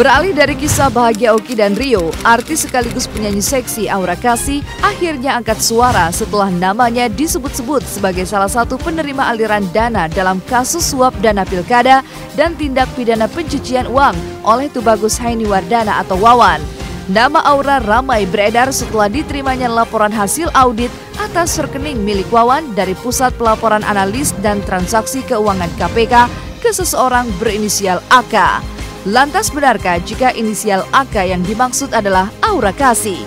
Beralih dari kisah bahagia Oki dan Rio, artis sekaligus penyanyi seksi Aura Kasih akhirnya angkat suara setelah namanya disebut-sebut sebagai salah satu penerima aliran dana dalam kasus suap dana pilkada dan tindak pidana pencucian uang oleh Tubagus Hainiwardana atau Wawan. Nama Aura ramai beredar setelah diterimanya laporan hasil audit atas rekening milik Wawan dari Pusat Pelaporan Analis dan Transaksi Keuangan KPK ke seseorang berinisial AK. Lantas benarkah jika inisial AK yang dimaksud adalah Aura Kasih?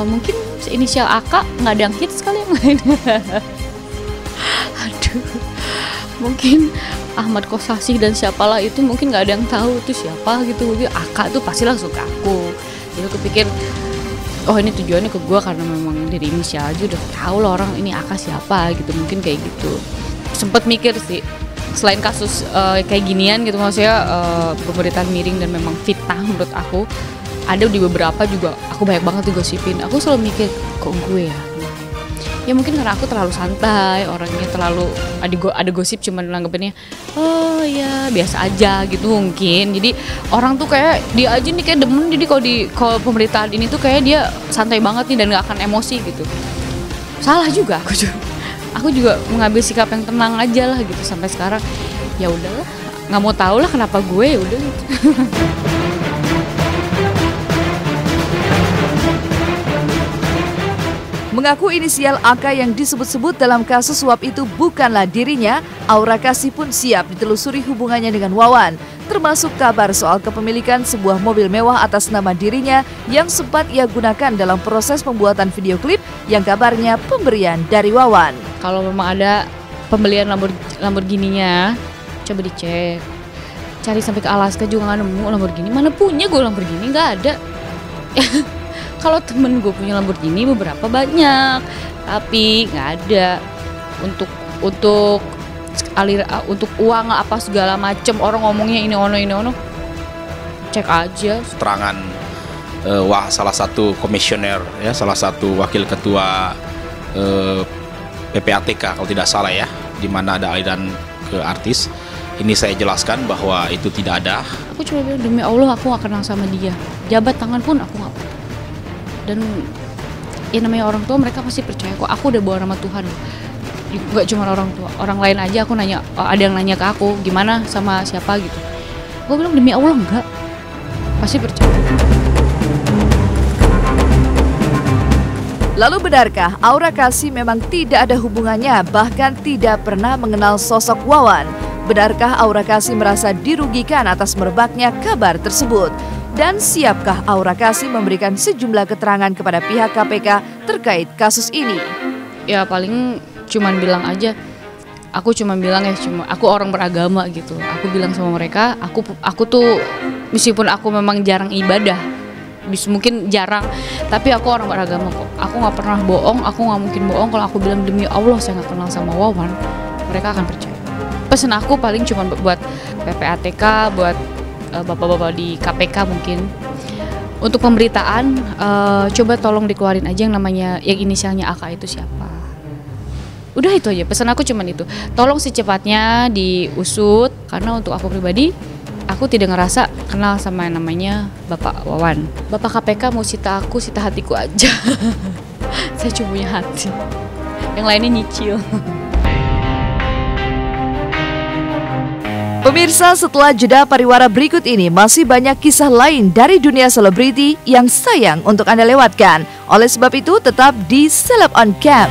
Mungkin inisial AK nggak ada yang hits kali yang lain. Aduh, mungkin Ahmad Kosasih dan siapalah itu mungkin nggak ada yang tahu itu siapa gitu. Mungkin AK tuh pasti langsung ke aku. Jadi aku pikir, oh ini tujuannya ke gue karena memang dari inisial aja udah tahu lah orang ini AK siapa gitu. Mungkin kayak gitu. Sempet mikir sih. Selain kasus kayak ginian gitu, maksudnya pemberitaan miring dan memang fitnah menurut aku, ada di beberapa juga aku banyak banget digosipin. Aku selalu mikir, kok gue ya? Ya mungkin karena aku terlalu santai, orangnya terlalu ada gosip cuman nanggepinnya, oh ya biasa aja gitu mungkin. Jadi orang tuh kayak dia aja nih kayak demen, jadi kalau pemberitaan ini tuh kayak dia santai banget nih dan gak akan emosi gitu. Salah juga aku juga mengambil sikap yang tenang aja lah gitu sampai sekarang. Ya udahlah, nggak mau tahu lah kenapa gue, ya udah gitu. Mengaku inisial AK yang disebut-sebut dalam kasus suap itu bukanlah dirinya, Aura Kasih pun siap ditelusuri hubungannya dengan Wawan, termasuk kabar soal kepemilikan sebuah mobil mewah atas nama dirinya yang sempat ia gunakan dalam proses pembuatan video klip yang kabarnya pemberian dari Wawan. Kalau memang ada pembelian Lamborghini-nya, coba dicek. Cari sampai ke Alaska juga nggak nemu Lamborghini. Mana punya gue Lamborghini, nggak ada. Kalau temen gue punya Lamborghini beberapa banyak, tapi nggak ada. Untuk uang apa segala macem, orang ngomongnya ini ono. Cek aja. Keterangan salah satu komisioner, ya, salah satu wakil ketua PPATK kalau tidak salah ya, di mana ada aliran ke artis. Ini saya jelaskan bahwa itu tidak ada. Aku cuma bilang demi Allah aku gak kenal sama dia. Jabat tangan pun aku gak pernah. Dan ya namanya orang tua, mereka pasti percaya kok aku udah bawa nama Tuhan. Gak cuma orang tua, orang lain aja aku nanya, ada yang nanya ke aku gimana sama siapa gitu. Gue bilang demi Allah enggak, pasti percaya. Lalu benarkah Aura Kasih memang tidak ada hubungannya, bahkan tidak pernah mengenal sosok Wawan? Benarkah Aura Kasih merasa dirugikan atas merebaknya kabar tersebut? Dan siapkah Aura Kasih memberikan sejumlah keterangan kepada pihak KPK terkait kasus ini? Ya paling cuman bilang aja, aku orang beragama gitu. Aku bilang sama mereka, aku tuh meskipun aku memang jarang ibadah, mungkin jarang, tapi aku orang beragama kok. Aku nggak pernah bohong, aku nggak mungkin bohong. Kalau aku bilang demi Allah saya nggak kenal sama Wawan, mereka akan percaya. Pesan aku paling cuma buat PPATK, buat bapak-bapak di KPK mungkin. Untuk pemberitaan, coba tolong dikeluarin aja yang inisialnya AK itu siapa. Udah itu aja, pesan aku cuma itu. Tolong secepatnya diusut, karena untuk aku pribadi, aku tidak ngerasa kenal sama yang namanya Bapak Wawan. Bapak KPK mau sita hatiku aja. Saya cuma punya hati. Yang lainnya nyicil. Pemirsa, setelah jeda pariwara berikut ini masih banyak kisah lain dari dunia selebriti yang sayang untuk Anda lewatkan. Oleh sebab itu tetap di Celeb on Cam.